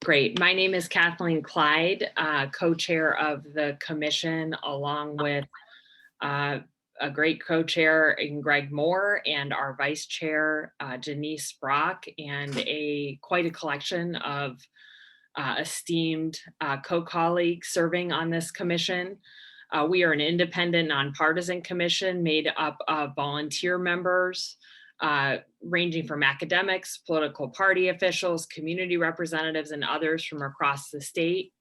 Great. My name is Kathleen Clyde, co-chair of the commission, along with a great co-chair in Greg Moore and our vice chair, Janice Brock, and quite a collection of esteemed co-colleagues serving on this commission. We are an independent, nonpartisan commission made up of volunteer members, ranging from academics, political party officials, community representatives, and others from across the state.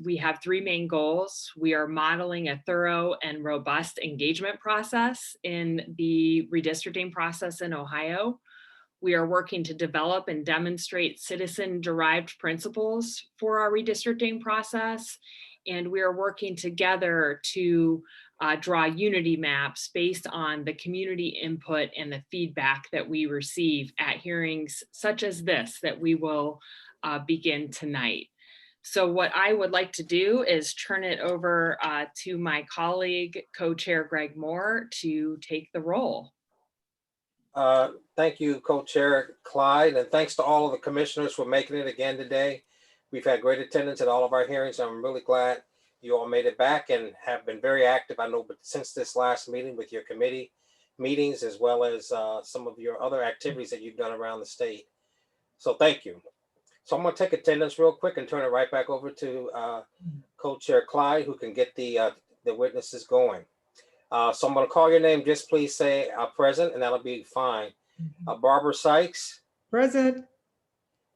We have three main goals. We are modeling a thorough and robust engagement process in the redistricting process in Ohio. We are working to develop and demonstrate citizen-derived principles for our redistricting process. And we are working together to draw unity maps based on the community input and the feedback that we receive at hearings such as this that we will begin tonight. So what I would like to do is turn it over to my colleague, co-chair Greg Moore, to take the role. Thank you, co-chair Clyde, and thanks to all of the commissioners for making it again today. We've had great attendance at all of our hearings. I'm really glad you all made it back and have been very active. I know, but since this last meeting with your committee meetings, as well as some of your other activities that you've done around the state. So thank you. So I'm going to take attendance real quick and turn it right back over to co-chair Clyde, who can get the witnesses going. So I'm going to call your name. Just please say present, and that'll be fine. Barbara Sykes. Present.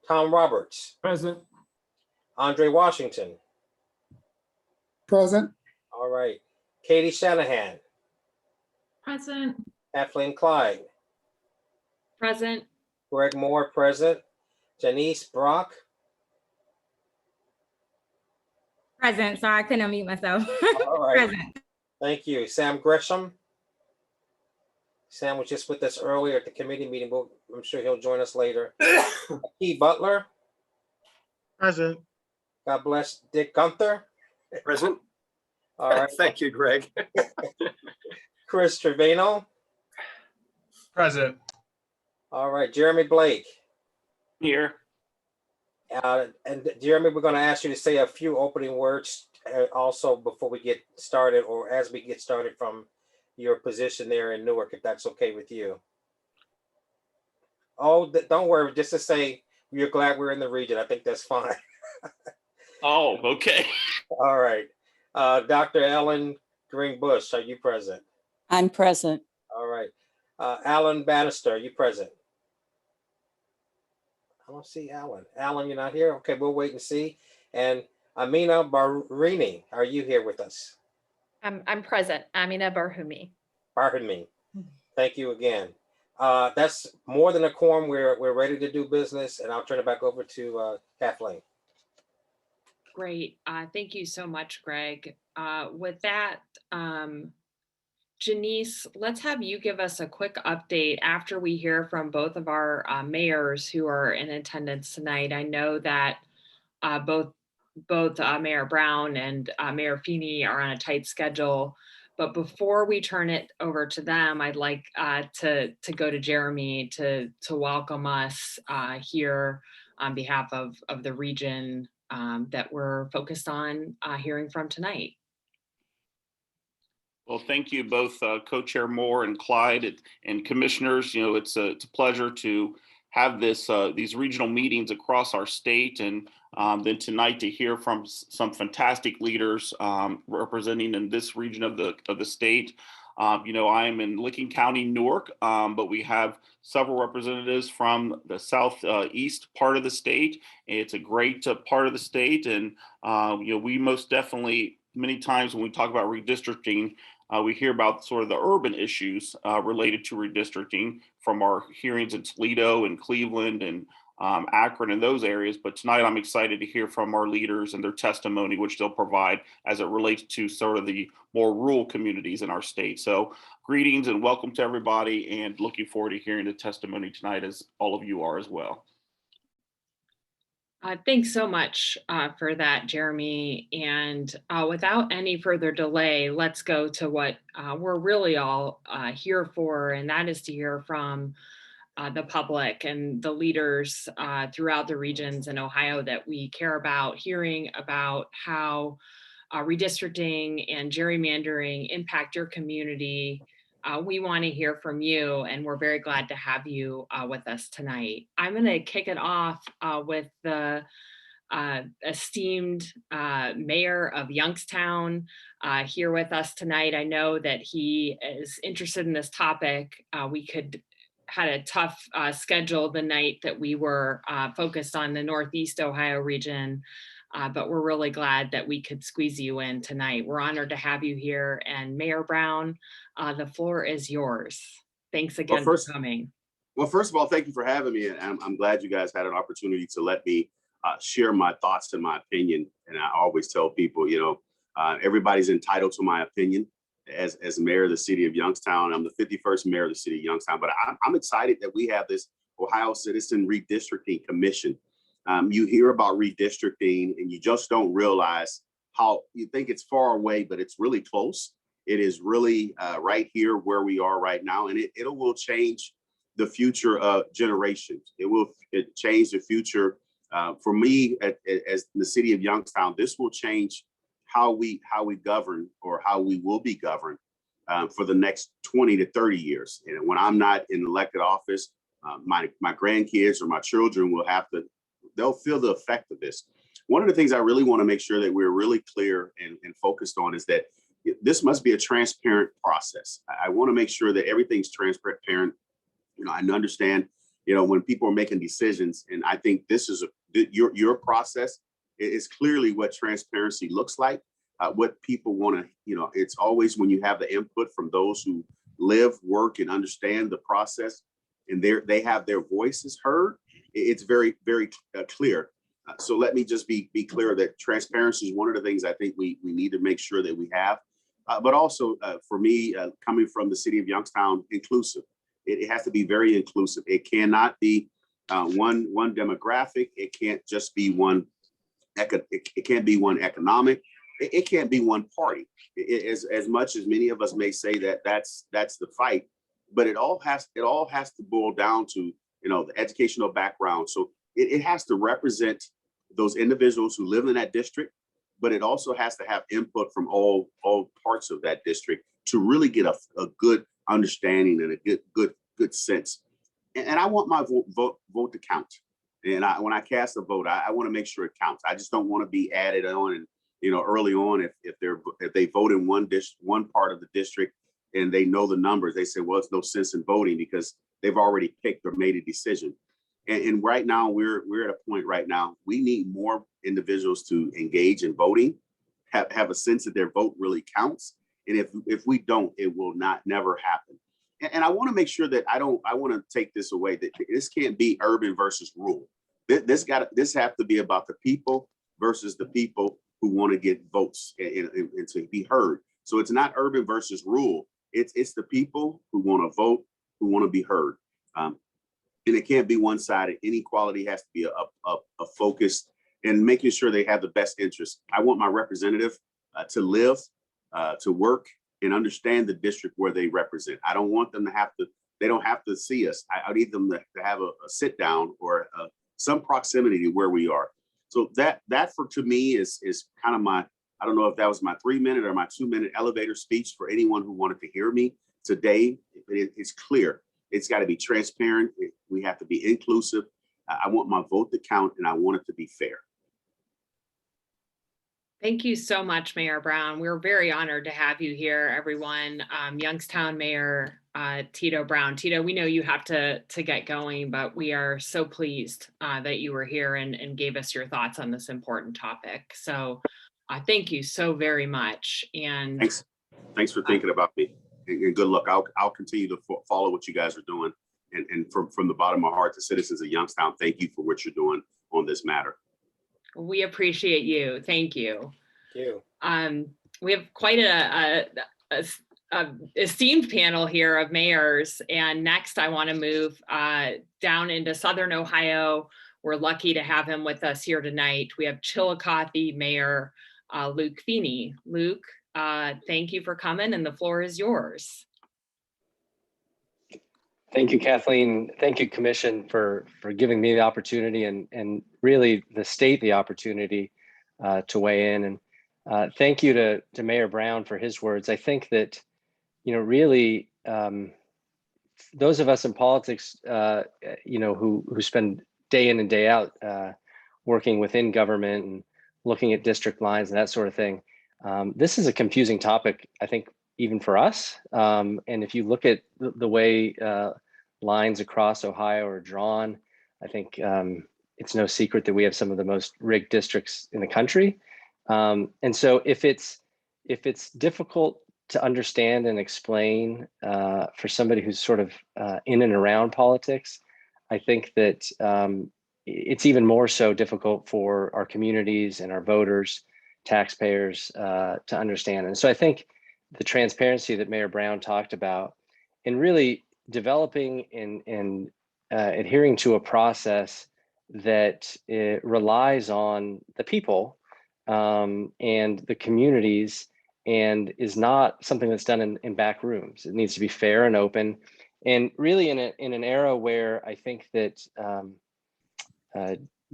Tom Roberts. Present. Andre Washington. Present. All right. Katie Shanahan. Present. Kathleen Clyde. Present. Greg Moore, present. Janice Brock. Present. Sorry, I couldn't unmute myself. All right. Present. Thank you. Sam Gresham. Sam was just with us earlier at the committee meeting, but I'm sure he'll join us later. Key Butler. Present. God bless. Dick Gunther. Present. All right. Thank you, Greg. Chris Trevino. Present. All right. Jeremy Blake. Here. And Jeremy, we're going to ask you to say a few opening words also before we get started, or as we get started from your position there in Newark, if that's okay with you. Oh, don't worry, just to say you're glad we're in the region. I think that's fine. Oh, okay. All right. Dr. Ellen Green-Bush, are you present? I'm present. All right. Alan Bannister, are you present? I don't see Alan. Alan, you're not here? Okay, we'll wait and see. And Amina Barini, are you here with us? I'm present. Amina Barhumi. Barhumi. Thank you again. That's more than a quorum. We're ready to do business, and I'll turn it back over to Kathleen. Great. Thank you so much, Greg. With that, Janice, let's have you give us a quick update after we hear from both of our mayors who are in attendance tonight. I know that both Mayor Brown and Mayor Feeney are on a tight schedule, but before we turn it over to them, I'd like to go to Jeremy to welcome us here on behalf of the region that we're focused on hearing from tonight. Well, thank you both Co-Chair Moore and Clyde and commissioners. You know, it's a pleasure to have these regional meetings across our state, and then tonight to hear from some fantastic leaders representing in this region of the state. You know, I am in Licking County, Newark, but we have several representatives from the southeast part of the state. It's a great part of the state, and you know, we most definitely, many times when we talk about redistricting, we hear about sort of the urban issues related to redistricting from our hearings in Toledo and Cleveland and Akron and those areas. But tonight I'm excited to hear from our leaders and their testimony, which they'll provide as it relates to sort of the more rural communities in our state. So greetings and welcome to everybody, and looking forward to hearing the testimony tonight, as all of you are as well. Thanks so much for that, Jeremy. And without any further delay, let's go to what we're really all here for, and that is to hear from the public and the leaders throughout the regions in Ohio that we care about, hearing about how redistricting and gerrymandering impact your community. We want to hear from you, and we're very glad to have you with us tonight. I'm going to kick it off with the esteemed mayor of Youngstown here with us tonight. I know that he is interested in this topic. We had a tough schedule the night that we were focused on the Northeast Ohio region, but we're really glad that we could squeeze you in tonight. We're honored to have you here. And Mayor Brown, the floor is yours. Thanks again for coming. Well, first of all, thank you for having me. And I'm glad you guys had an opportunity to let me share my thoughts and my opinion. And I always tell people, everybody's entitled to my opinion. As mayor of the city of Youngstown, I'm the 51st mayor of the city of Youngstown, but I'm excited that we have this Ohio Citizen Redistricting Commission. You hear about redistricting and you just don't realize how you think it's far away, but it's really close. It is really right here where we are right now, and it will change the future of generations. It will change the future for me as the city of Youngstown. This will change how we govern, or how we will be governed for the next 20 to 30 years. And when I'm not in elected office, my grandkids or my children they'll feel the effect of this. One of the things I really want to make sure that we're really clear and focused on is that this must be a transparent process. I want to make sure that everything's transparent. I understand, when people are making decisions, and I think this is your process is clearly what transparency looks like. What people want to, it's always when you have the input from those who live, work, and understand the process, and they have their voices heard. It's very, very clear. So let me just be clear that transparency is one of the things I think we need to make sure that we have. But also for me, coming from the city of Youngstown, inclusive. It has to be very inclusive. It cannot be one demographic. It can't just be one. It can't be one economic. It can't be one party. As much as many of us may say that's the fight, but it all has to boil down to the educational background. So it has to represent those individuals who live in that district, but it also has to have input from all parts of that district to really get a good understanding and a good sense. And I want my vote to count. And when I cast a vote, I want to make sure it counts. I just don't want to be added on, and early on, if they vote in one part of the district and they know the numbers, they say, well, it's no sense in voting because they've already picked or made a decision. And right now, we're at a point right now, we need more individuals to engage in voting, have a sense that their vote really counts. And if we don't, it will never happen. And I want to make sure that I want to take this away, that this can't be urban versus rural. This have to be about the people versus the people who want to get votes and to be heard. So it's not urban versus rural. It's the people who want to vote, who want to be heard. And it can't be one-sided. Inequality has to be a focus, and making sure they have the best interest. I want my representative to live, to work, and understand the district where they represent. I don't want them they don't have to see us. I need them to have a sit down or some proximity to where we are. So that to me is kind of I don't know if that was my 3-minute or my 2-minute elevator speech for anyone who wanted to hear me today. It's clear. It's got to be transparent. We have to be inclusive. I want my vote to count, and I want it to be fair. Thank you so much, Mayor Brown. We're very honored to have you here, everyone. Youngstown Mayor Tito Brown. Tito, we know you have to get going, but we are so pleased that you were here and gave us your thoughts on this important topic. So thank you so very much. And thanks for thinking about me. And good luck. I'll continue to follow what you guys are doing. And from the bottom of my heart, to citizens of Youngstown, thank you for what you're doing on this matter. We appreciate you. Thank you. Thank you. We have quite a esteemed panel here of mayors. And next, I want to move down into Southern Ohio. We're lucky to have him with us here tonight. We have Chillicothe Mayor Luke Feeney. Luke, thank you for coming, and the floor is yours. Thank you, Kathleen. Thank you, Commission, for giving me the opportunity and really the state the opportunity to weigh in. And thank you to Mayor Brown for his words. I think that, really, those of us in politics, who spend day in and day out working within government and looking at district lines and that sort of thing, this is a confusing topic, I think, even for us. And if you look at the way lines across Ohio are drawn, I think it's no secret that we have some of the most rigged districts in the country. And so if it's difficult to understand and explain for somebody who's sort of in and around politics, I think that it's even more so difficult for our communities and our voters, taxpayers to understand. And so I think the transparency that Mayor Brown talked about, and really developing and adhering to a process that relies on the people and the communities, and is not something that's done in back rooms. It needs to be fair and open, and really in an era where I think that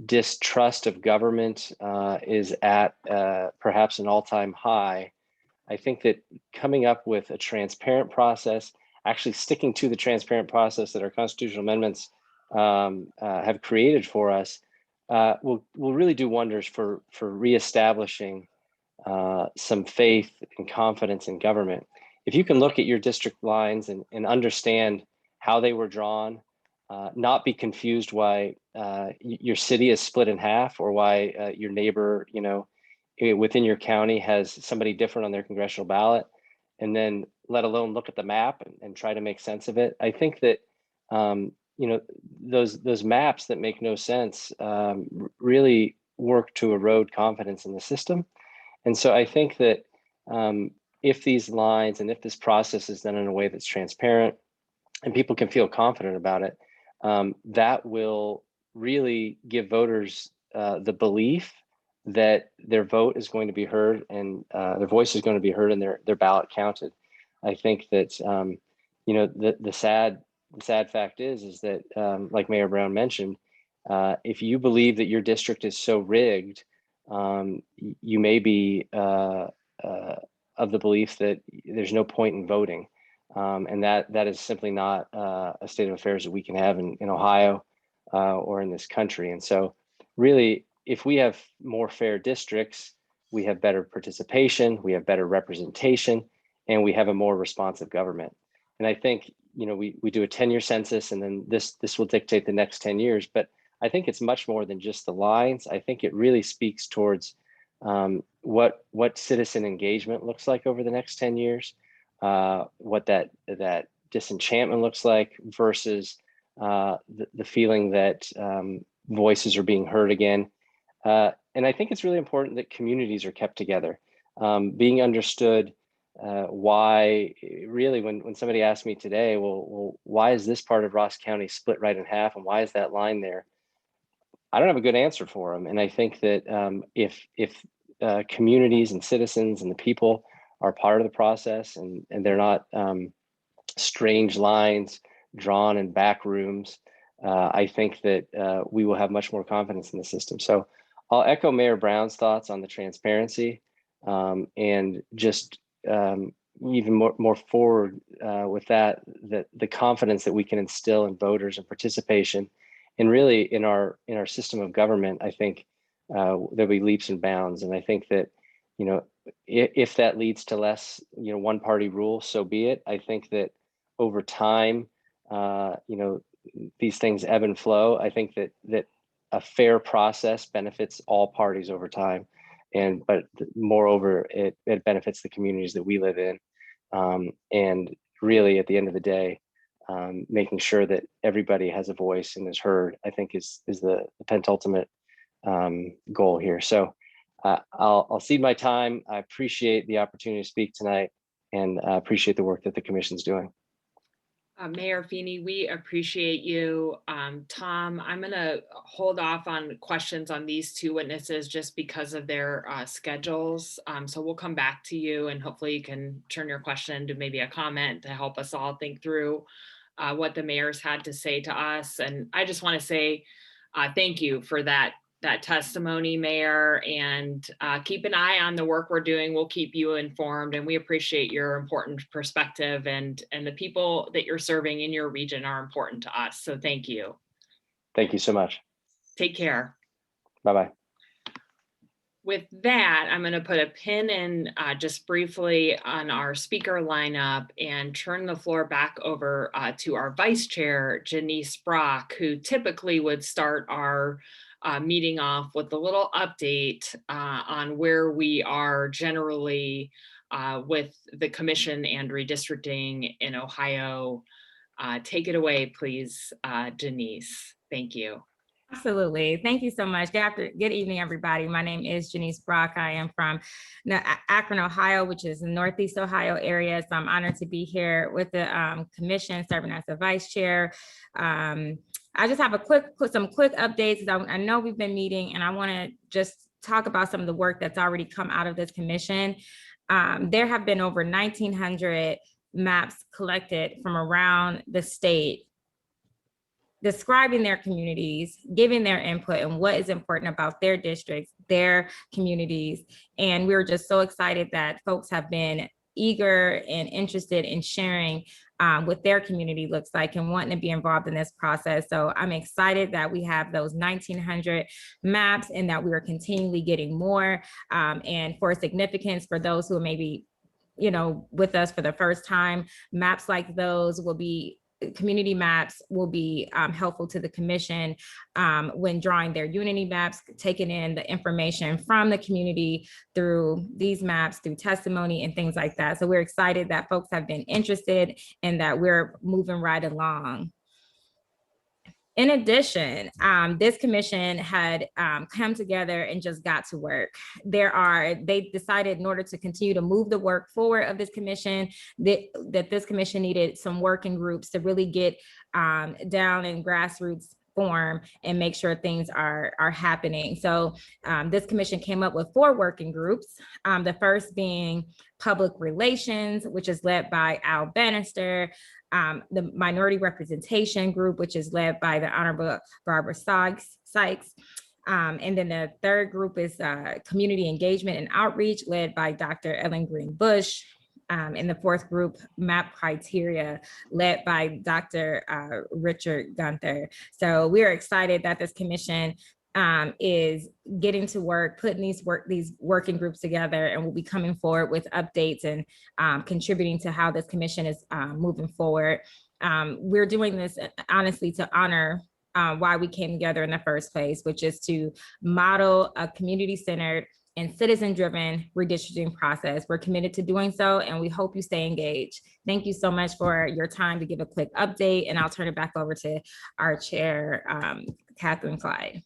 distrust of government is at perhaps an all-time high. I think that coming up with a transparent process, actually sticking to the transparent process that our constitutional amendments have created for us, will really do wonders for reestablishing some faith and confidence in government. If you can look at your district lines and understand how they were drawn, not be confused why your city is split in half, or why your neighbor, within your county has somebody different on their congressional ballot, and then let alone look at the map and try to make sense of it. I think that those maps that make no sense really work to erode confidence in the system. And so I think that if these lines and if this process is done in a way that's transparent and people can feel confident about it, that will really give voters the belief that their vote is going to be heard and their voice is going to be heard and their ballot counted. I think that the sad fact is that like Mayor Brown mentioned, if you believe that your district is so rigged, you may be of the belief that there's no point in voting, and that is simply not a state of affairs that we can have in Ohio or in this country. And so really, if we have more fair districts, we have better participation, we have better representation, and we have a more responsive government. And I think we do a 10-year census, and then this will dictate the next 10 years. But I think it's much more than just the lines. I think it really speaks towards what citizen engagement looks like over the next 10 years, what that disenchantment looks like versus the feeling that voices are being heard again. And I think it's really important that communities are kept together, being understood. Why really, when somebody asked me today, well, why is this part of Ross County split right in half, and why is that line there? I don't have a good answer for them. And I think that if communities and citizens and the people are part of the process, and they're not strange lines drawn in back rooms, I think that we will have much more confidence in the system. So I'll echo Mayor Brown's thoughts on the transparency, and just even more forward with that the confidence that we can instill in voters and participation, and really in our system of government. I think there'll be leaps and bounds. And I think that if that leads to less one party rule, so be it. I think that over time, these things ebb and flow. I think that a fair process benefits all parties over time, but moreover, it benefits the communities that we live in. And really, at the end of the day, making sure that everybody has a voice and is heard, I think is the penultimate goal here. So I'll cede my time. I appreciate the opportunity to speak tonight, and I appreciate the work that the Commission's doing. Mayor Feeney, we appreciate you. Tom, I'm going to hold off on questions on these two witnesses just because of their schedules. So we'll come back to you, and hopefully you can turn your question into maybe a comment to help us all think through what the mayors had to say to us. And I just want to say thank you for that testimony, Mayor, and keep an eye on the work we're doing. We'll keep you informed, and we appreciate your important perspective, and the people that you're serving in your region are important to us. So thank you. Thank you so much. Take care. Bye-bye. With that, I'm going to put a pin in just briefly on our speaker lineup and turn the floor back over to our Vice Chair, Janice Brock, who typically would start our meeting off with a little update on where we are generally with the commission and redistricting in Ohio. Take it away, please, Janice. Thank you. Absolutely. Thank you so much. Good evening, everybody. My name is Janice Brock. I am from Akron, Ohio, which is the Northeast Ohio area. So I'm honored to be here with the commission, serving as the vice chair. I just have some quick updates. I know we've been meeting, and I want to just talk about some of the work that's already come out of this commission. There have been over 1,900 maps collected from around the state, describing their communities, giving their input and what is important about their districts, their communities. And we're just so excited that folks have been eager and interested in sharing what their community looks like and wanting to be involved in this process. So I'm excited that we have those 1,900 maps and that we are continually getting more. And for significance, for those who may be, with us for the first time, maps like those will be community maps will be helpful to the commission when drawing their unity maps, taking in the information from the community through these maps, through testimony and things like that. So we're excited that folks have been interested and that we're moving right along. In addition, this commission had come together and just got to work. They decided in order to continue to move the work forward of this commission, that this commission needed some working groups to really get down in grassroots form and make sure things are happening. So this commission came up with 4 working groups. The first being public relations, which is led by Al Bannister. The minority representation group, which is led by the Honorable Barbara Sykes. And then the third group is community engagement and outreach, led by Dr. Ellen Green Bush. And the fourth group, map criteria, led by Dr. Richard Gunther. So we're excited that this commission is getting to work, putting these working groups together, and we'll be coming forward with updates and contributing to how this commission is moving forward. We're doing this honestly to honor why we came together in the first place, which is to model a community-centered and citizen-driven redistricting process. We're committed to doing so, and we hope you stay engaged. Thank you so much for your time to give a quick update, and I'll turn it back over to our chair, Catherine Clyde.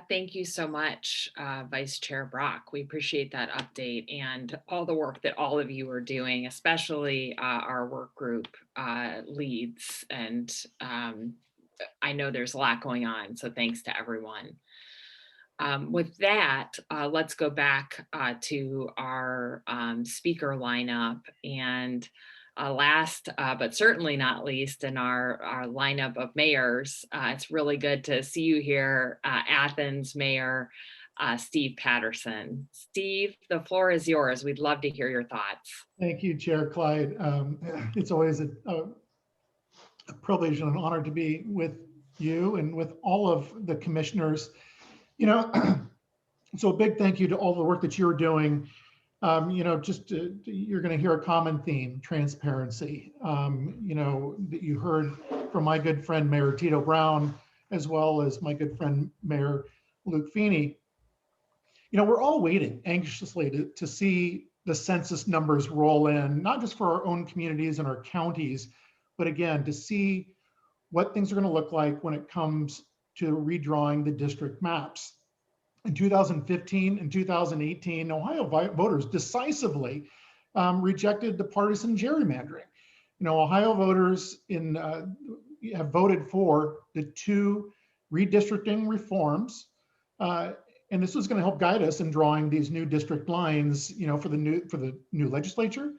Thank you so much, Vice Chair Brock. We appreciate that update and all the work that all of you are doing, especially our work group leads. And I know there's a lot going on, so thanks to everyone. With that, let's go back to our speaker lineup. And last, but certainly not least, in our lineup of mayors, it's really good to see you here, Athens Mayor Steve Patterson. Steve, the floor is yours. We'd love to hear your thoughts. Thank you, Chair Clyde. It's always a privilege and an honor to be with you and with all of the commissioners. So a big thank you to all the work that you're doing. You're going to hear a common theme: transparency. That you heard from my good friend Mayor Tito Brown, as well as my good friend Mayor Luke Feeney. We're all waiting anxiously to see the census numbers roll in, not just for our own communities and our counties, but again, to see what things are going to look like when it comes to redrawing the district maps. In 2015 and 2018, Ohio voters decisively rejected the partisan gerrymandering. Ohio voters have voted for the 2 redistricting reforms, and this was going to help guide us in drawing these new district lines, for the new legislature,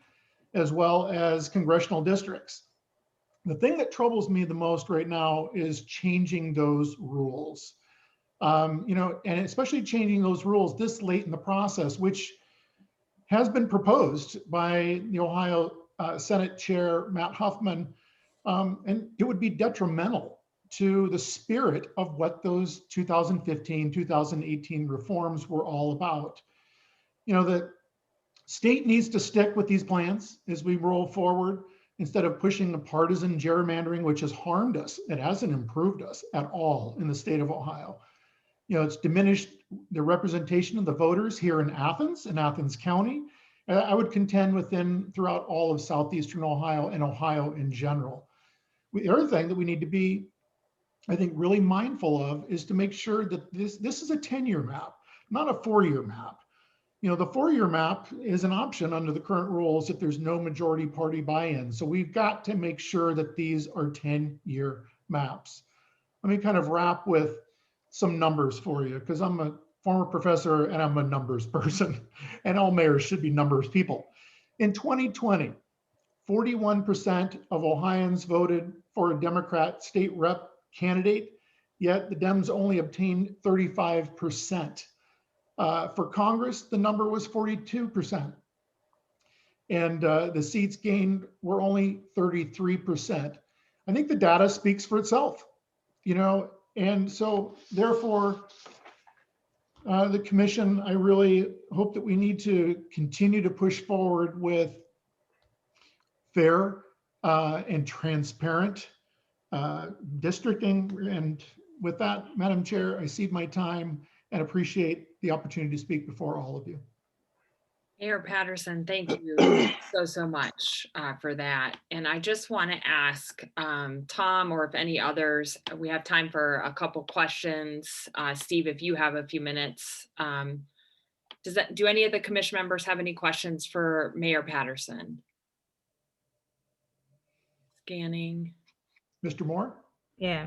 as well as congressional districts. The thing that troubles me the most right now is changing those rules. You know, and especially changing those rules this late in the process, which has been proposed by the Ohio Senate Chair Matt Huffman, and it would be detrimental to the spirit of what those 2015, 2018 reforms were all about. You know, the state needs to stick with these plans as we roll forward instead of pushing the partisan gerrymandering, which has harmed us. It hasn't improved us at all in the state of Ohio. You know, it's diminished the representation of the voters here in Athens County. I would contend throughout all of southeastern Ohio and Ohio in general. The other thing that we need to be, I think, really mindful of is to make sure that this is a 10-year map, not a 4-year map. You know, the 4-year map is an option under the current rules if there's no majority party buy-in. So we've got to make sure that these are 10-year maps. Let me kind of wrap with some numbers for you, because I'm a former professor and I'm a numbers person, and all mayors should be numbers people. In 2020, 41% of Ohioans voted for a Democrat state rep candidate, yet the Dems only obtained 35%. For Congress, the number was 42%. And the seats gained were only 33%. I think the data speaks for itself, you know, and so therefore, the commission, I really hope that we need to continue to push forward with fair and transparent districting. And with that, Madam Chair, I cede my time and appreciate the opportunity to speak before all of you. Mayor Patterson, thank you so much for that. And I just want to ask Tom, or if any others, we have time for a couple questions. Steve, if you have a few minutes, do any of the commission members have any questions for Mayor Patterson? Scanning. Mr. Moore? Yeah.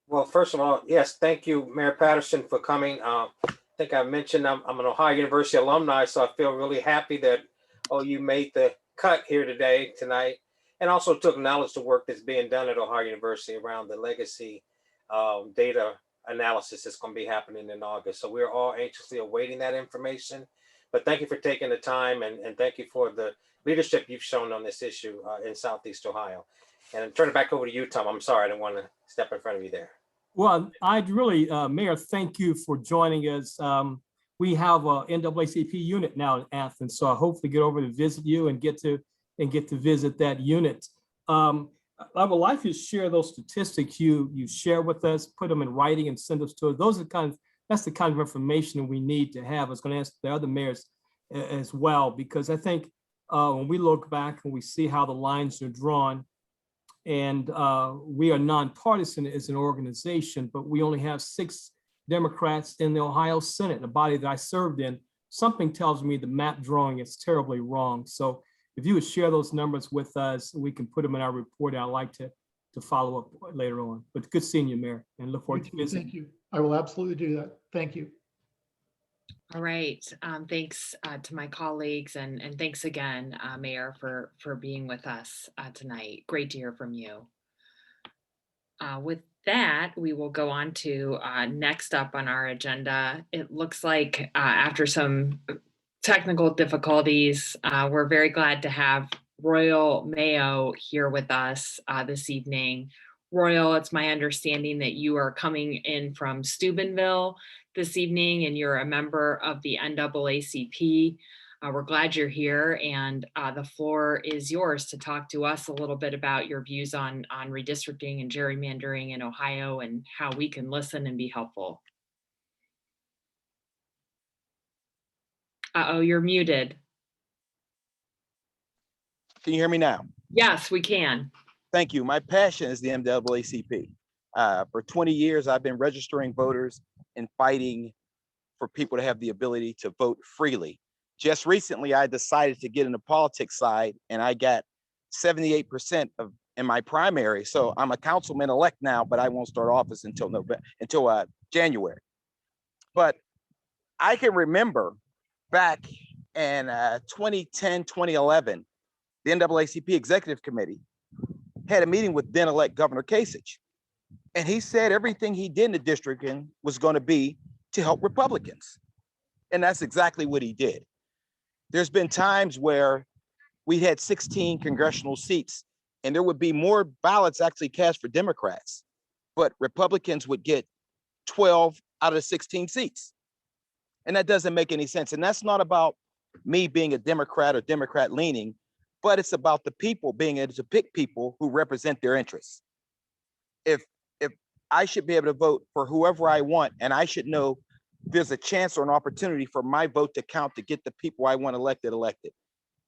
Well, first of all, yes, thank you, Mayor Patterson, for coming. I think I mentioned I'm an Ohio University alumni, so I feel really happy that you made the cut here tonight, and also to acknowledge the work that's being done at Ohio University around the legacy data analysis that's going to be happening in August. So we're all anxiously awaiting that information. But thank you for taking the time, and thank you for the leadership you've shown on this issue in Southeast Ohio. And turn it back over to you, Tom. I'm sorry, I didn't want to step in front of you there. Well, I'd really, Mayor, thank you for joining us. We have a NAACP unit now in Athens, so I hopefully get over to visit you and get to visit that unit. I would like you to share those statistics you share with us, put them in writing and send us to us. That's the kind of information we need to have. I was going to ask the other mayors as well, because I think when we look back and we see how the lines are drawn, and we are nonpartisan as an organization, but we only have 6 Democrats in the Ohio Senate, a body that I served in. Something tells me the map drawing is terribly wrong. So if you would share those numbers with us, we can put them in our report. I'd like to follow up later on. But good seeing you, Mayor, and look forward to visiting. Thank you. I will absolutely do that. Thank you. All right. Thanks to my colleagues, and thanks again, Mayor, for being with us tonight. Great to hear from you. With that, we will go on to next up on our agenda. It looks like after some technical difficulties, we're very glad to have Royal Mayo here with us this evening. Royal, it's my understanding that you are coming in from Steubenville this evening, and you're a member of the NAACP. We're glad you're here, and the floor is yours to talk to us a little bit about your views on redistricting and gerrymandering in Ohio and how we can listen and be helpful. Uh-oh, you're muted. Can you hear me now? Yes, we can. Thank you. My passion is the NAACP. For 20 years, I've been registering voters and fighting for people to have the ability to vote freely. Just recently, I decided to get in the politics side, and I got 78% in my primary. So I'm a councilman-elect now, but I won't start office until January. But I can remember back in 2010, 2011, the NAACP Executive Committee had a meeting with then-elect Governor Kasich. And he said everything he did in the districting was going to be to help Republicans. And that's exactly what he did. There's been times where we had 16 congressional seats and there would be more ballots actually cast for Democrats, but Republicans would get 12 out of the 16 seats. And that doesn't make any sense. And that's not about me being a Democrat or Democrat leaning, but it's about the people being able to pick people who represent their interests. If I should be able to vote for whoever I want, and I should know there's a chance or an opportunity for my vote to count to get the people I want elected.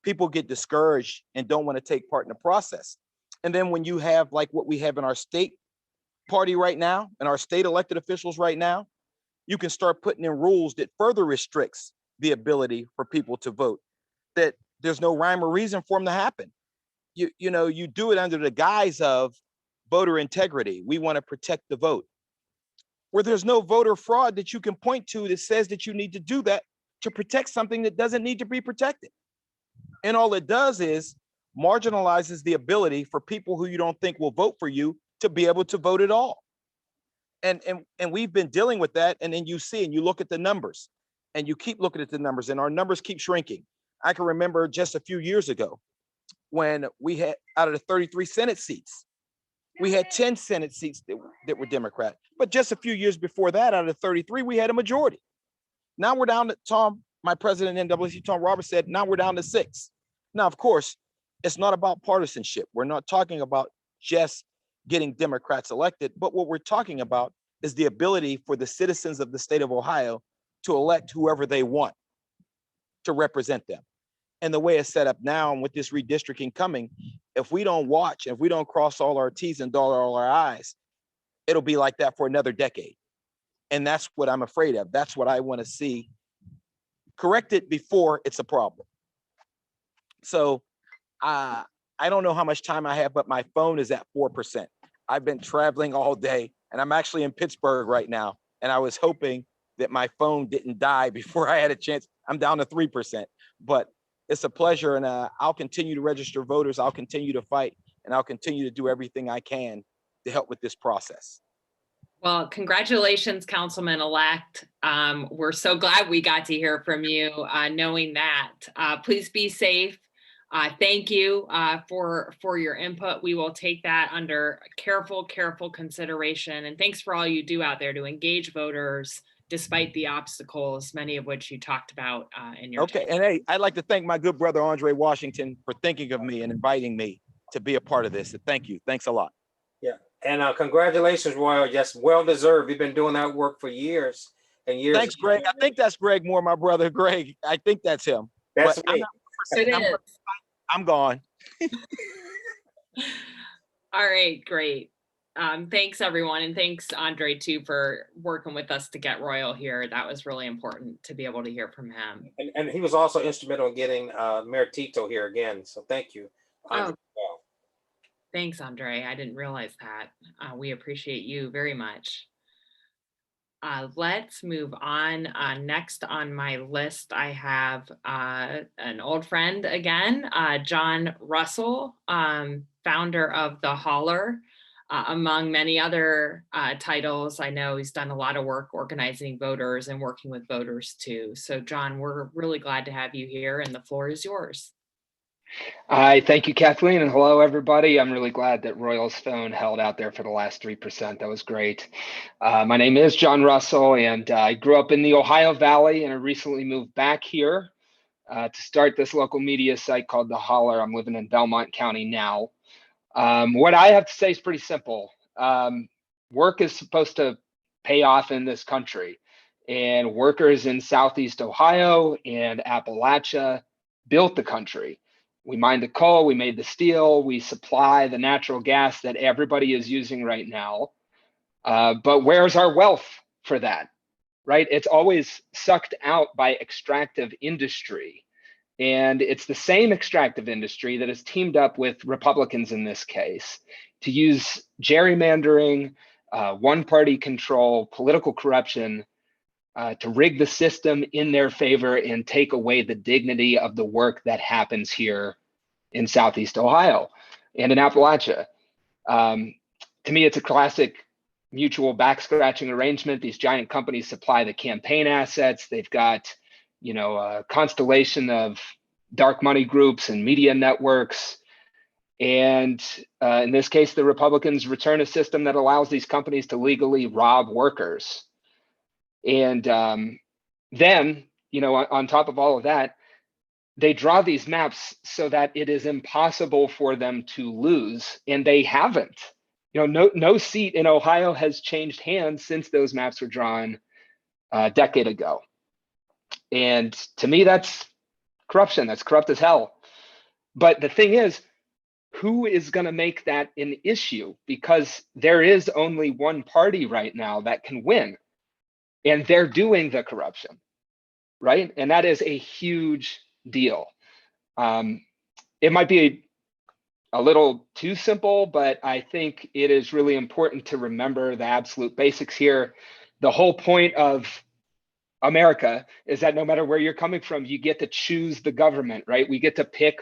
People get discouraged and don't want to take part in the process. And then when you have like what we have in our state party right now, and our state elected officials right now, you can start putting in rules that further restricts the ability for people to vote, that there's no rhyme or reason for them to happen. You do it under the guise of voter integrity. We want to protect the vote, where there's no voter fraud that you can point to that says that you need to do that to protect something that doesn't need to be protected. And all it does is marginalizes the ability for people who you don't think will vote for you to be able to vote at all. And we've been dealing with that. And then you see, and you look at the numbers, and you keep looking at the numbers, and our numbers keep shrinking. I can remember just a few years ago when we had, out of the 33 Senate seats, we had 10 Senate seats that were Democrat. But just a few years before that, out of the 33, we had a majority. Now we're down to, Tom, my president of NAACP, Tom Roberts, said, now we're down to 6. Now, of course, it's not about partisanship. We're not talking about just getting Democrats elected, but what we're talking about is the ability for the citizens of the state of Ohio to elect whoever they want to represent them. And the way it's set up now, and with this redistricting coming, if we don't watch, if we don't cross all our T's and dot all our I's, it'll be like that for another decade. And that's what I'm afraid of. That's what I want to see corrected before it's a problem. So I don't know how much time I have, but my phone is at 4%. I've been traveling all day, and I'm actually in Pittsburgh right now. And I was hoping that my phone didn't die before I had a chance. I'm down to 3%, but it's a pleasure. And I'll continue to register voters. I'll continue to fight, and I'll continue to do everything I can to help with this process. Well, congratulations, Councilman-elect. We're so glad we got to hear from you, knowing that. Please be safe. Thank you for your input. We will take that under careful consideration. And thanks for all you do out there to engage voters despite the obstacles, many of which you talked about in your Okay, and hey, I'd like to thank my good brother, Andre Washington, for thinking of me and inviting me to be a part of this. And thank you. Thanks a lot. Yeah, and congratulations, Royal. Yes, well deserved. You've been doing that work for years and years. Thanks, Greg. I think that's Greg Moore, my brother, Greg. I think that's him. That's but me. It is. I'm gone. All right, great. Thanks, everyone. And thanks, Andre, too, for working with us to get Royal here. That was really important to be able to hear from him. And he was also instrumental in getting Mayor Tito here again. So thank you, Andre. Oh. Thanks, Andre. I didn't realize that. We appreciate you very much. Let's move on. Next on my list, I have an old friend again, John Russell, founder of The Holler, among many other titles. I know he's done a lot of work organizing voters and working with voters too. So John, we're really glad to have you here, and the floor is yours. Hi, thank you, Kathleen, and hello, everybody. I'm really glad that Royal's phone held out there for the last 3%. That was great. My name is John Russell, and I grew up in the Ohio Valley, and I recently moved back here to start this local media site called The Holler. I'm living in Belmont County now. What I have to say is pretty simple. Work is supposed to pay off in this country, and workers in Southeast Ohio and Appalachia built the country. We mined the coal, we made the steel, we supply the natural gas that everybody is using right now. But where's our wealth for that, right? It's always sucked out by extractive industry. And it's the same extractive industry that has teamed up with Republicans in this case to use gerrymandering, one-party control, political corruption, to rig the system in their favor and take away the dignity of the work that happens here in Southeast Ohio and in Appalachia. To me, it's a classic mutual back scratching arrangement. These giant companies supply the campaign assets. They've got, a constellation of dark money groups and media networks. And in this case, the Republicans return a system that allows these companies to legally rob workers. And then, on top of all of that, they draw these maps so that it is impossible for them to lose, and they haven't. No seat in Ohio has changed hands since those maps were drawn a decade ago. And to me, that's corruption. That's corrupt as hell. But the thing is, who is going to make that an issue? Because there is only one party right now that can win, and they're doing the corruption, right? And that is a huge deal. It might be a little too simple, but I think it is really important to remember the absolute basics here. The whole point of America is that no matter where you're coming from, you get to choose the government, right? We get to pick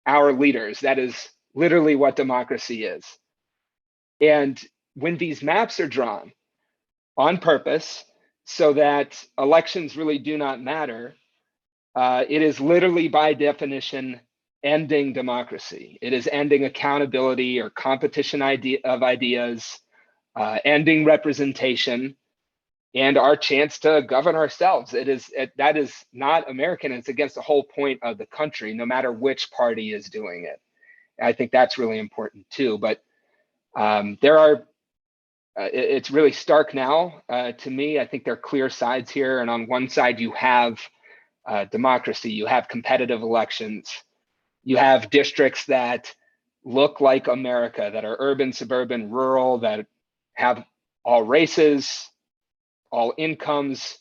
our leaders. That is literally what democracy is. And when these maps are drawn on purpose so that elections really do not matter, it is literally by definition ending democracy. It is ending accountability or competition of ideas, ending representation, and our chance to govern ourselves. That is not American. It's against the whole point of the country, no matter which party is doing it. I think that's really important too. But it's really stark now to me. I think there are clear sides here. And on one side, you have democracy, you have competitive elections, you have districts that look like America, that are urban, suburban, rural, that have all races, all incomes,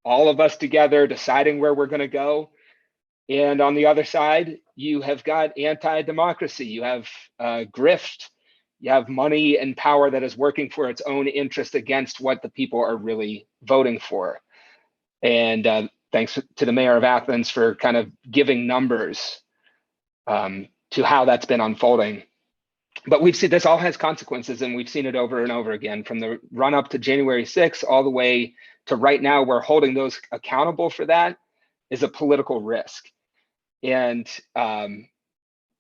all of us together deciding where we're going to go. And on the other side, you have got anti-democracy, you have grift, you have money and power that is working for its own interest against what the people are really voting for. And thanks to the mayor of Athens for kind of giving numbers to how that's been unfolding. But we've seen this all has consequences, and we've seen it over and over again, from the run up to January 6th all the way to right now, where holding those accountable for that is a political risk. And to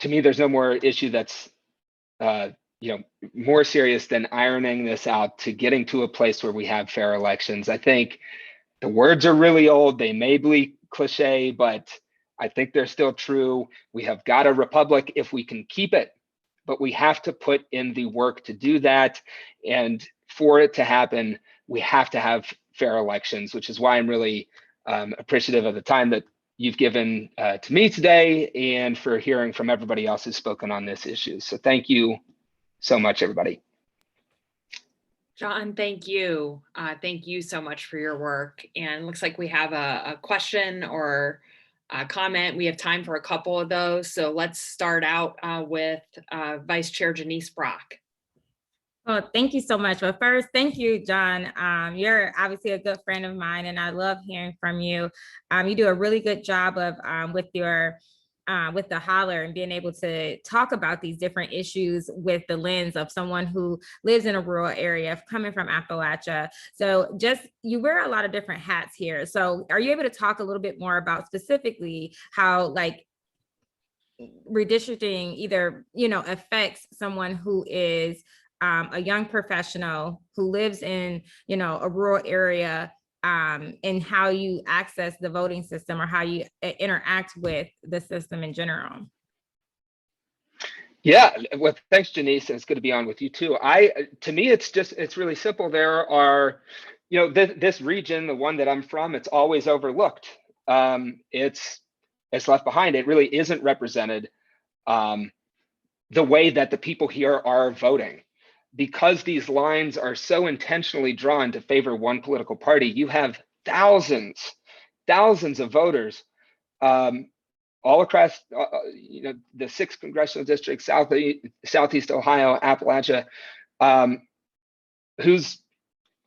me, there's no more issue that's more serious than ironing this out to getting to a place where we have fair elections. I think the words are really old. They may be cliche, but I think they're still true. We have got a republic if we can keep it, but we have to put in the work to do that. And for it to happen, we have to have fair elections, which is why I'm really appreciative of the time that you've given to me today and for hearing from everybody else who's spoken on this issue. So thank you so much, everybody. John, thank you. Thank you so much for your work. And it looks like we have a question or a comment. We have time for a couple of those. So let's start out with Vice Chair Janice Brock. Well, thank you so much. But first, thank you, John. You're obviously a good friend of mine, and I love hearing from you. You do a really good job of with the holler and being able to talk about these different issues with the lens of someone who lives in a rural area, coming from Appalachia. So you wear a lot of different hats here. So are you able to talk a little bit more about specifically how redistricting either, affects someone who is a young professional who lives in, a rural area, and how you access the voting system or how you interact with the system in general? Yeah, well, thanks, Janice. It's good to be on with you too. To me, it's really simple. There are, this region, the one that I'm from, it's always overlooked. It's left behind. It really isn't represented the way that the people here are voting. Because these lines are so intentionally drawn to favor one political party, you have thousands of voters all across the 6 congressional districts, Southeast Ohio, Appalachia, whose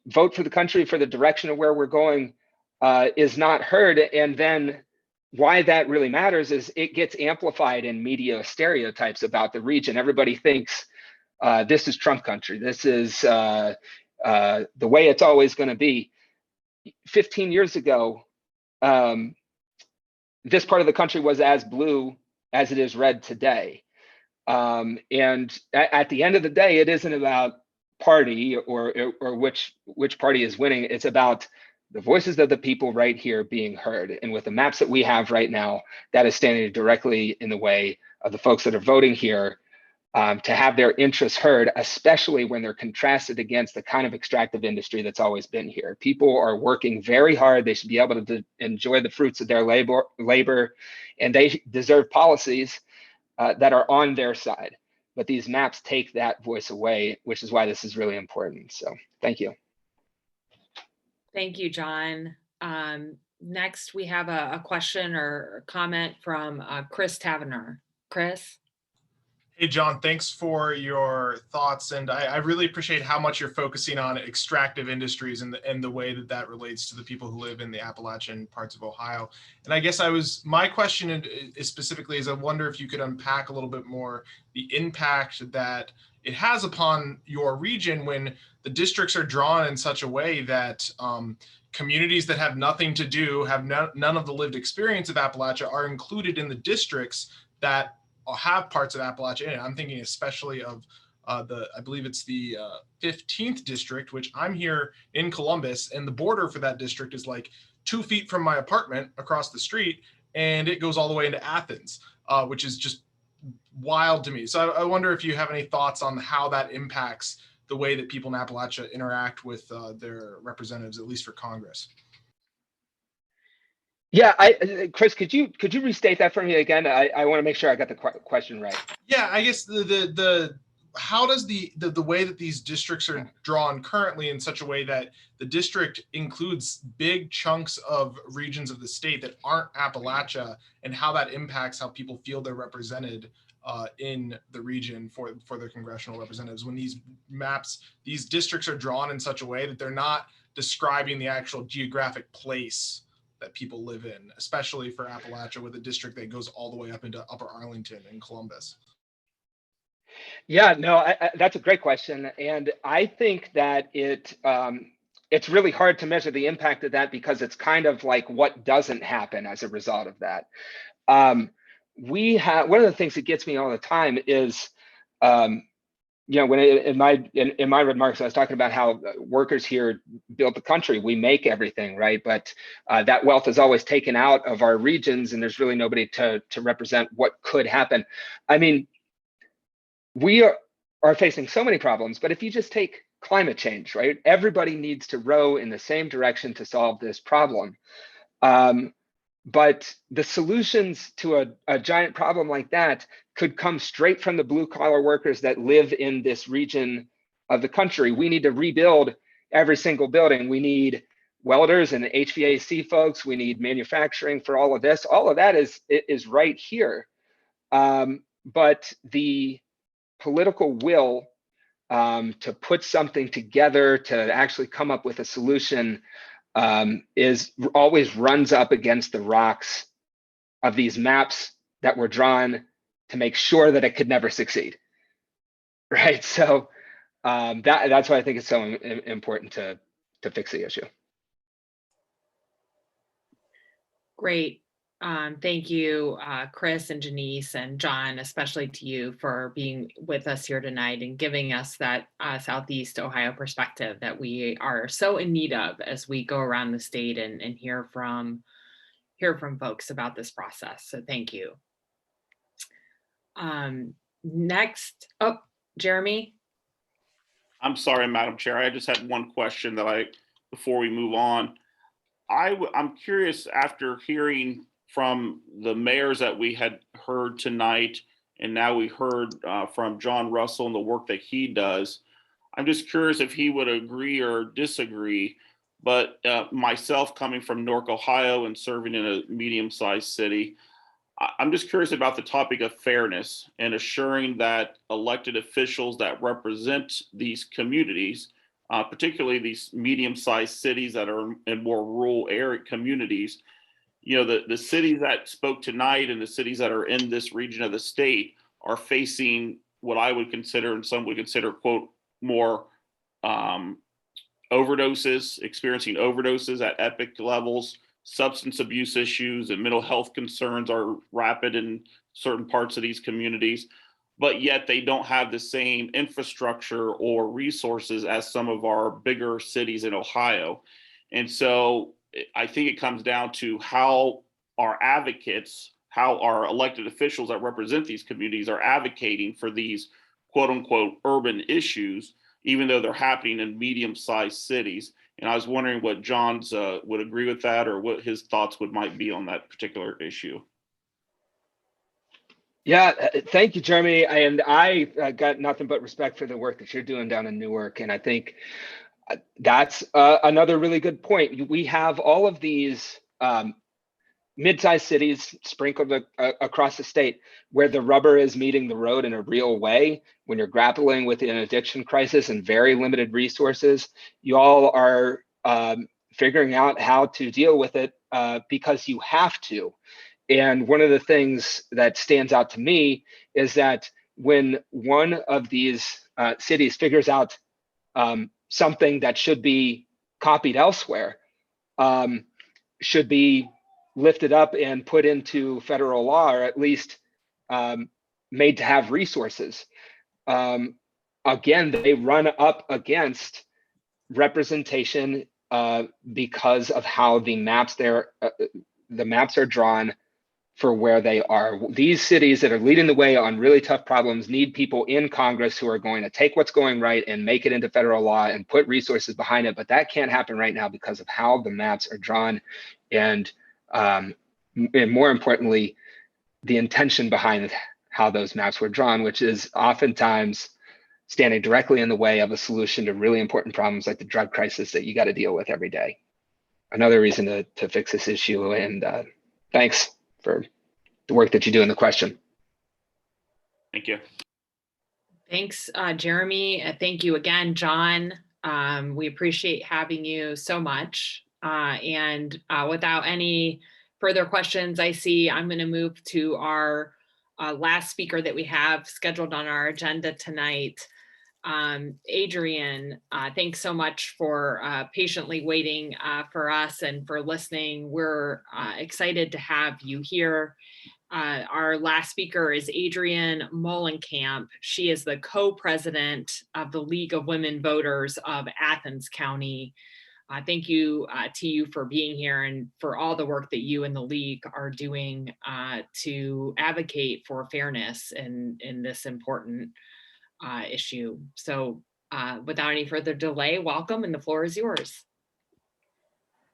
vote for the country, for the direction of where we're going, is not heard. And then why that really matters is it gets amplified in media stereotypes about the region. Everybody thinks this is Trump country. This is the way it's always going to be. 15 years ago, this part of the country was as blue as it is red today. And at the end of the day, it isn't about party or which party is winning. It's about the voices of the people right here being heard. And with the maps that we have right now, that is standing directly in the way of the folks that are voting here to have their interests heard, especially when they're contrasted against the kind of extractive industry that's always been here. People are working very hard. They should be able to enjoy the fruits of their labor, and they deserve policies that are on their side. But these maps take that voice away, which is why this is really important. So thank you. Thank you, John. Next, we have a question or comment from Chris Taverner. Chris? Hey, John, thanks for your thoughts. And I really appreciate how much you're focusing on extractive industries and the way that relates to the people who live in the Appalachian parts of Ohio. And I guess my question is specifically I wonder if you could unpack a little bit more the impact that it has upon your region when the districts are drawn in such a way that communities that have nothing to do, have none of the lived experience of Appalachia, are included in the districts that have parts of Appalachia in it. I'm thinking especially of I believe it's the 15th district, which I'm here in Columbus, and the border for that district is like 2 feet from my apartment across the street, and it goes all the way into Athens, which is just wild to me. So I wonder if you have any thoughts on how that impacts the way that people in Appalachia interact with their representatives, at least for Congress. Yeah, Chris, could you restate that for me again? I want to make sure I got the question right. Yeah, I guess how does the way that these districts are drawn currently in such a way that the district includes big chunks of regions of the state that aren't Appalachia, and how that impacts how people feel they're represented in the region for their congressional representatives when these districts are drawn in such a way that they're not describing the actual geographic place that people live in, especially for Appalachia with a district that goes all the way up into Upper Arlington and Columbus. Yeah, no, that's a great question. And I think that it's really hard to measure the impact of that because it's kind of like what doesn't happen as a result of that. One of the things that gets me all the time is, when in my remarks, I was talking about how workers here build the country. We make everything, right? But that wealth is always taken out of our regions, and there's really nobody to represent what could happen. I mean, we are facing so many problems, but if you just take climate change, right? Everybody needs to row in the same direction to solve this problem. But the solutions to a giant problem like that could come straight from the blue collar workers that live in this region of the country. We need to rebuild every single building. We need welders and HVAC folks. We need manufacturing for all of this. All of that is right here. But the political will to put something together to actually come up with a solution always runs up against the rocks of these maps that were drawn to make sure that it could never succeed, right? So that's why I think it's so important to fix the issue. Great. Thank you, Chris and Janice and John, especially to you for being with us here tonight and giving us that Southeast Ohio perspective that we are so in need of as we go around the state and hear from folks about this process. So thank you. Next, Jeremy. I'm sorry, Madam Chair. I just had one question before we move on. I'm curious, after hearing from the mayors that we had heard tonight, and now we heard from John Russell and the work that he does, I'm just curious if he would agree or disagree. But myself, coming from Newark, Ohio, and serving in a medium-sized city, I'm just curious about the topic of fairness and assuring that elected officials that represent these communities, particularly these medium-sized cities that are in more rural area communities, the cities that spoke tonight and the cities that are in this region of the state are facing what I would consider and some would consider, quote, more overdoses, experiencing overdoses at epic levels. Substance abuse issues and mental health concerns are rapid in certain parts of these communities, but yet they don't have the same infrastructure or resources as some of our bigger cities in Ohio. And so I think it comes down to how our advocates, how our elected officials that represent these communities are advocating for these quote unquote urban issues, even though they're happening in medium-sized cities. And I was wondering what John's would agree with that, or what his thoughts might be on that particular issue. Yeah, thank you, Jeremy. And I got nothing but respect for the work that you're doing down in Newark. And I think that's another really good point. We have all of these mid-sized cities sprinkled across the state where the rubber is meeting the road in a real way. When you're grappling with an addiction crisis and very limited resources, you all are figuring out how to deal with it because you have to. And one of the things that stands out to me is that when one of these cities figures out something that should be copied elsewhere, should be lifted up and put into federal law, or at least made to have resources. Again, they run up against representation because of how the maps are drawn for where they are. These cities that are leading the way on really tough problems need people in Congress who are going to take what's going right and make it into federal law and put resources behind it. But that can't happen right now because of how the maps are drawn, and more importantly, the intention behind how those maps were drawn, which is oftentimes standing directly in the way of a solution to really important problems like the drug crisis that you got to deal with every day. Another reason to fix this issue. And thanks for the work that you do in the question. Thank you. Thanks, Jeremy. Thank you again, John. We appreciate having you so much. And without any further questions, I see I'm going to move to our last speaker that we have scheduled on our agenda tonight. Adrian, thanks so much for patiently waiting for us and for listening. We're excited to have you here. Our last speaker is Adrienne Molenkamp. She is the co-president of the League of Women Voters of Athens County. Thank you to you for being here and for all the work that you and the League are doing to advocate for fairness in this important issue. So without any further delay, welcome, and the floor is yours.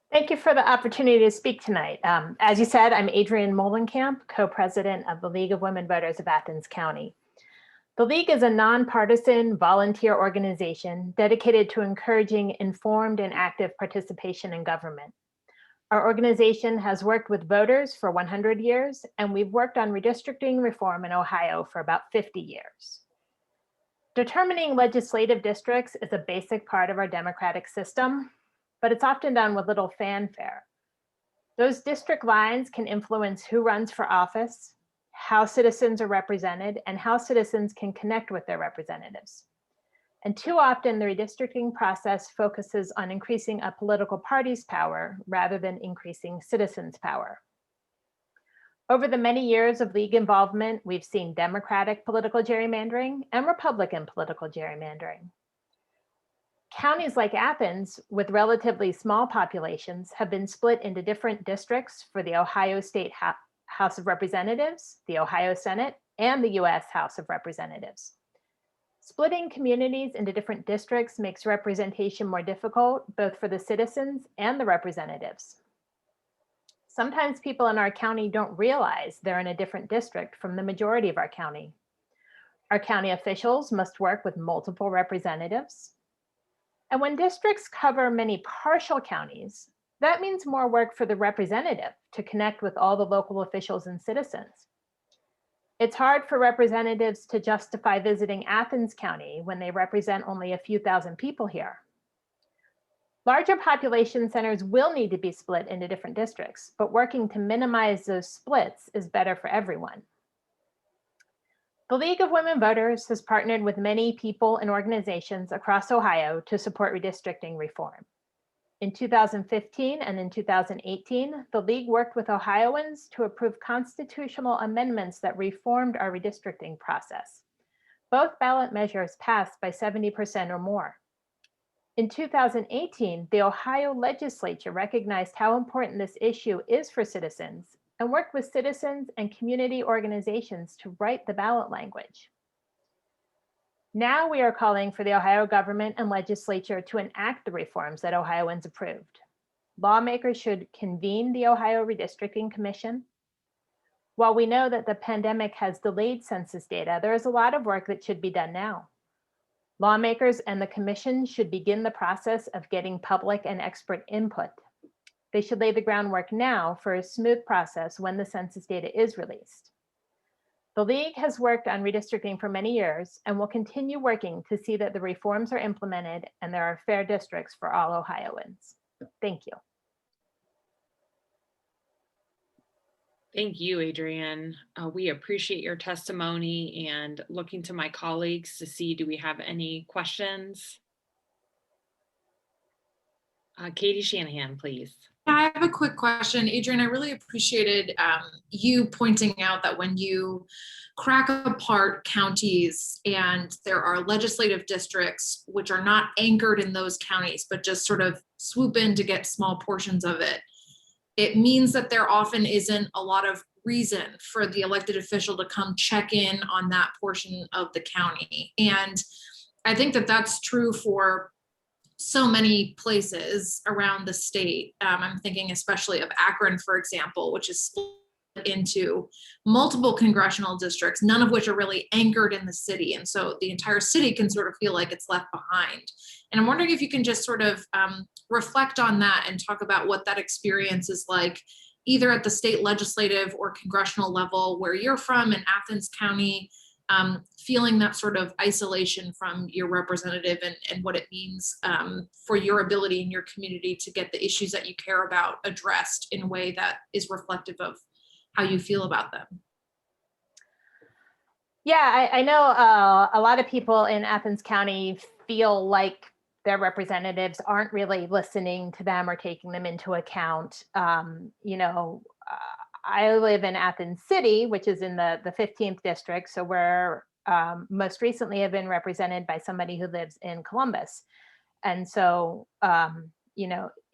Thank you for the opportunity to speak tonight. As you said, I'm Adrienne Molenkamp, co-president of the League of Women Voters of Athens County. The League is a nonpartisan volunteer organization dedicated to encouraging informed and active participation in government. Our organization has worked with voters for 100 years, and we've worked on redistricting reform in Ohio for about 50 years. Determining legislative districts is a basic part of our democratic system, but it's often done with little fanfare. Those district lines can influence who runs for office, how citizens are represented, and how citizens can connect with their representatives. And too often, the redistricting process focuses on increasing a political party's power rather than increasing citizens' power. Over the many years of League involvement, we've seen Democratic political gerrymandering and Republican political gerrymandering. Counties like Athens, with relatively small populations, have been split into different districts for the Ohio State House of Representatives, the Ohio Senate, and the US House of Representatives. Splitting communities into different districts makes representation more difficult, both for the citizens and the representatives. Sometimes people in our county don't realize they're in a different district from the majority of our county. Our county officials must work with multiple representatives. And when districts cover many partial counties, that means more work for the representative to connect with all the local officials and citizens. It's hard for representatives to justify visiting Athens County when they represent only a few thousand people here. Larger population centers will need to be split into different districts, but working to minimize those splits is better for everyone. The League of Women Voters has partnered with many people and organizations across Ohio to support redistricting reform. In 2015 and in 2018, the League worked with Ohioans to approve constitutional amendments that reformed our redistricting process. Both ballot measures passed by 70% or more. In 2018, the Ohio legislature recognized how important this issue is for citizens and worked with citizens and community organizations to write the ballot language. Now we are calling for the Ohio government and legislature to enact the reforms that Ohioans approved. Lawmakers should convene the Ohio Redistricting Commission. While we know that the pandemic has delayed census data, there is a lot of work that should be done now. Lawmakers and the commission should begin the process of getting public and expert input. They should lay the groundwork now for a smooth process when the census data is released. The League has worked on redistricting for many years and will continue working to see that the reforms are implemented and there are fair districts for all Ohioans. Thank you. Thank you, Adrienne. We appreciate your testimony and looking to my colleagues to see, do we have any questions? Katie Shanahan, please. I have a quick question. Adrienne, I really appreciated you pointing out that when you crack apart counties and there are legislative districts which are not anchored in those counties, but just sort of swoop in to get small portions of it, it means that there often isn't a lot of reason for the elected official to come check in on that portion of the county. And I think that that's true for so many places around the state. I'm thinking especially of Akron, for example, which is split into multiple congressional districts, none of which are really anchored in the city. And so the entire city can sort of feel like it's left behind. And I'm wondering if you can just sort of reflect on that and talk about what that experience is like, either at the state legislative or congressional level where you're from in Athens County, feeling that sort of isolation from your representative and what it means for your ability in your community to get the issues that you care about addressed in a way that is reflective of how you feel about them. Yeah, I know a lot of people in Athens County feel like their representatives aren't really listening to them or taking them into account. I live in Athens City, which is in the 15th district. So we're most recently have been represented by somebody who lives in Columbus. And so,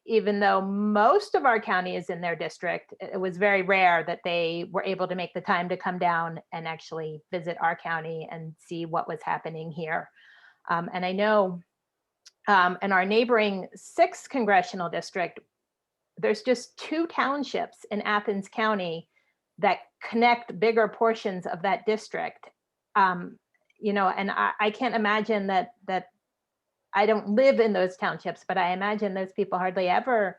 even though most of our county is in their district, it was very rare that they were able to make the time to come down and actually visit our county and see what was happening here. And I know in our neighboring 6th congressional district, there's just 2 townships in Athens County that connect bigger portions of that district. And I can't imagine that I don't live in those townships, but I imagine those people hardly ever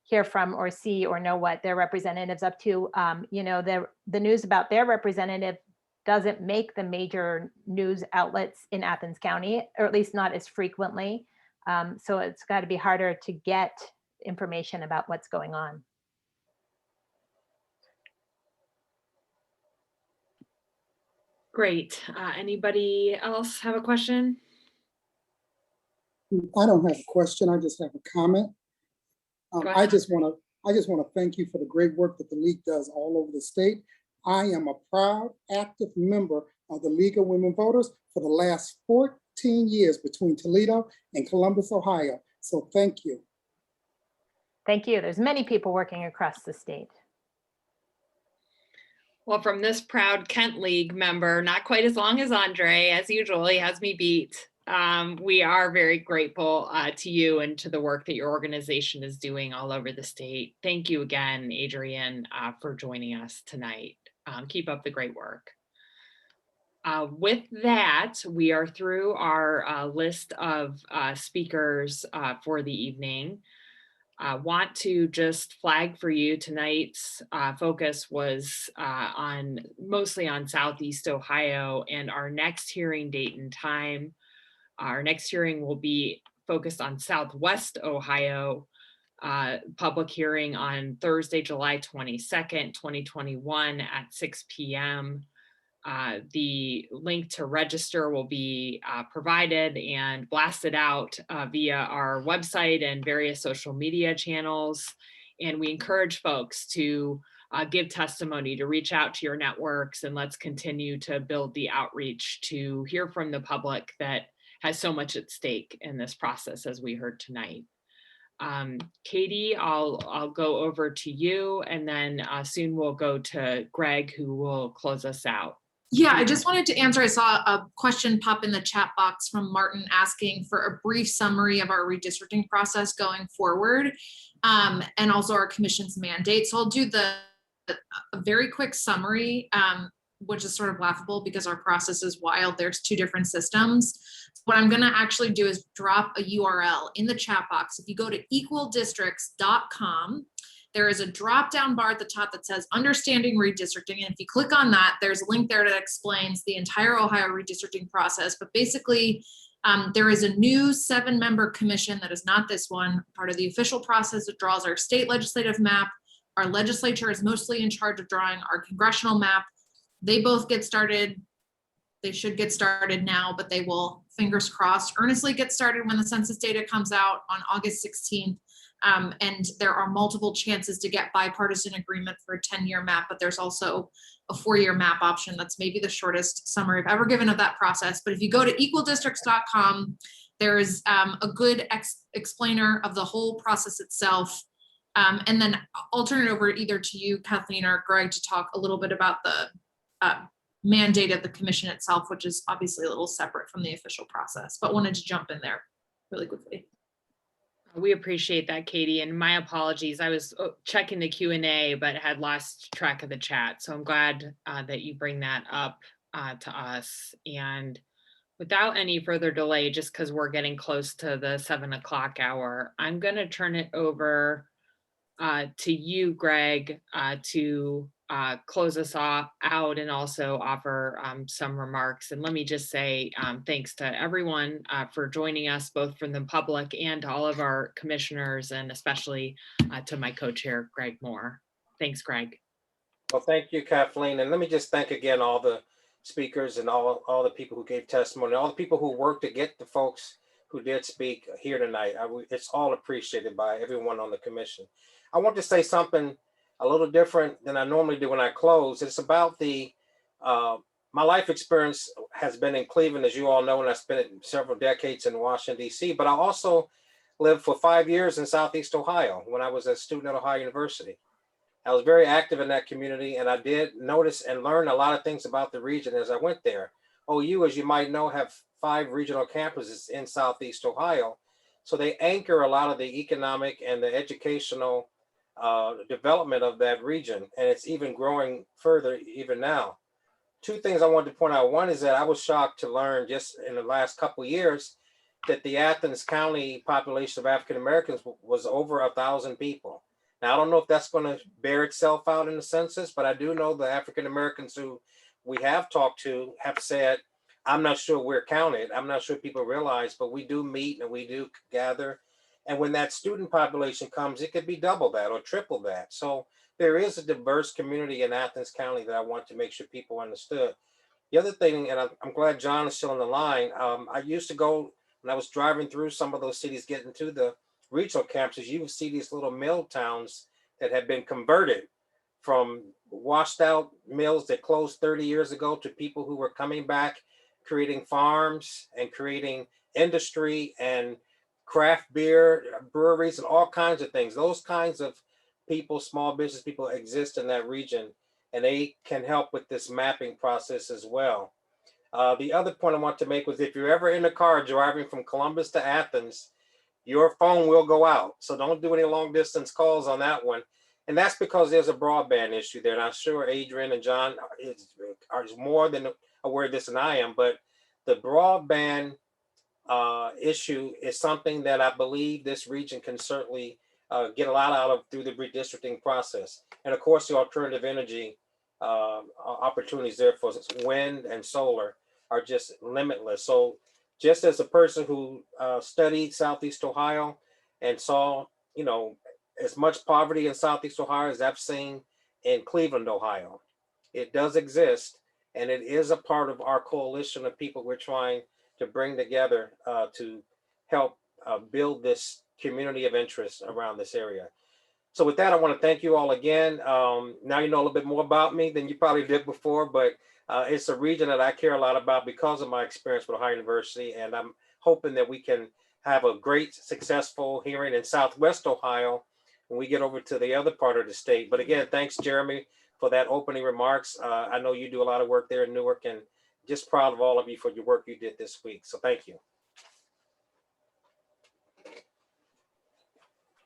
hear from or see or know what their representative's up to. The news about their representative doesn't make the major news outlets in Athens County, or at least not as frequently. So it's got to be harder to get information about what's going on. Great. Anybody else have a question? I don't have a question. I just have a comment. I just want to thank you for the great work that the League does all over the state. I am a proud, active member of the League of Women Voters for the last 14 years between Toledo and Columbus, Ohio. So thank you. Thank you. There's many people working across the state. Well, from this proud Kent League member, not quite as long as Andre, as usual, he has me beat. We are very grateful to you and to the work that your organization is doing all over the state. Thank you again, Adrienne, for joining us tonight. Keep up the great work. With that, we are through our list of speakers for the evening. I want to just flag for you tonight's focus was mostly on Southeast Ohio, and our next hearing date and time. Our next hearing will be focused on Southwest Ohio, public hearing on Thursday, July 22nd, 2021 at 6 p.m. The link to register will be provided and blasted out via our website and various social media channels. And we encourage folks to give testimony, to reach out to your networks, and let's continue to build the outreach to hear from the public that has so much at stake in this process, as we heard tonight. Katie, I'll go over to you, and then soon we'll go to Greg, who will close us out. Yeah, I just wanted to answer. I saw a question pop in the chat box from Martin asking for a brief summary of our redistricting process going forward, and also our commission's mandate. So I'll do a very quick summary, which is sort of laughable because our process is wild. There's two different systems. What I'm gonna actually do is drop a URL in the chat box. If you go to equaldistricts.com, there is a drop-down bar at the top that says Understanding Redistricting. And if you click on that, there's a link there that explains the entire Ohio redistricting process. But basically, there is a new 7-member commission that is not this one, part of the official process. It draws our state legislative map. Our legislature is mostly in charge of drawing our congressional map. They both get started. They should get started now, but they will, fingers crossed, earnestly get started when the census data comes out on August 16th. And there are multiple chances to get bipartisan agreement for a 10-year map, but there's also a 4-year map option. That's maybe the shortest summary I've ever given of that process. But if you go to equaldistricts.com, there's a good explainer of the whole process itself. And then I'll turn it over either to you, Kathleen, or Greg, to talk a little bit about the mandate of the commission itself, which is obviously a little separate from the official process, but wanted to jump in there really quickly. We appreciate that, Katie, and my apologies. I was checking the Q&A, but had lost track of the chat. So I'm glad that you bring that up to us. And without any further delay, just because we're getting close to the 7 o'clock hour, I'm going to turn it over to you, Greg, to close us out and also offer some remarks. And let me just say thanks to everyone for joining us, both from the public and to all of our commissioners, and especially to my co-chair, Greg Moore. Thanks, Greg. Well, thank you, Kathleen. And let me just thank again all the speakers and all the people who gave testimony, all the people who worked to get the folks who did speak here tonight. It's all appreciated by everyone on the commission. I want to say something a little different than I normally do when I close. It's about my life experience has been in Cleveland, as you all know, and I spent several decades in Washington, D.C., but I also lived for 5 years in Southeast Ohio when I was a student at Ohio University. I was very active in that community, and I did notice and learn a lot of things about the region as I went there. OU, as you might know, have 5 regional campuses in Southeast Ohio. So they anchor a lot of the economic and the educational development of that region, and it's even growing further even now. 2 things I wanted to point out. One is that I was shocked to learn just in the last couple of years that the Athens County population of African Americans was over 1,000 people. Now, I don't know if that's going to bear itself out in the census, but I do know the African Americans who we have talked to have said, I'm not sure we're counted. I'm not sure people realize, but we do meet and we do gather. And when that student population comes, it could be double that or triple that. So there is a diverse community in Athens County that I want to make sure people understood. The other thing, and I'm glad John is still on the line, I used to go, when I was driving through some of those cities getting to the regional campuses, you would see these little mill towns that had been converted from washed out mills that closed 30 years ago to people who were coming back, creating farms and creating industry and craft beer, breweries, and all kinds of things. Those kinds of people, small business people, exist in that region, and they can help with this mapping process as well. The other point I want to make was if you're ever in a car driving from Columbus to Athens, your phone will go out. So don't do any long distance calls on that one. And that's because there's a broadband issue there. And I'm sure Adrian and John are more than aware of this than I am, but the broadband issue is something that I believe this region can certainly get a lot out of through the redistricting process. And of course, the alternative energy opportunities there for wind and solar are just limitless. So just as a person who studied Southeast Ohio and saw, you know, as much poverty in Southeast Ohio as I've seen in Cleveland, Ohio, it does exist. And it is a part of our coalition of people we're trying to bring together to help build this community of interest around this area. So with that, I want to thank you all again. Now you know a little bit more about me than you probably did before, but it's a region that I care a lot about because of my experience with Ohio University. And I'm hoping that we can have a great, successful hearing in Southwest Ohio when we get over to the other part of the state. But again, thanks, Jeremy, for that opening remarks. I know you do a lot of work there in Newark, and just proud of all of you for your work you did this week. So thank you.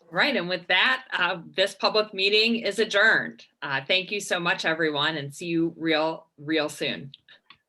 Right, and with that, this public meeting is adjourned. Thank you so much, everyone, and see you real soon.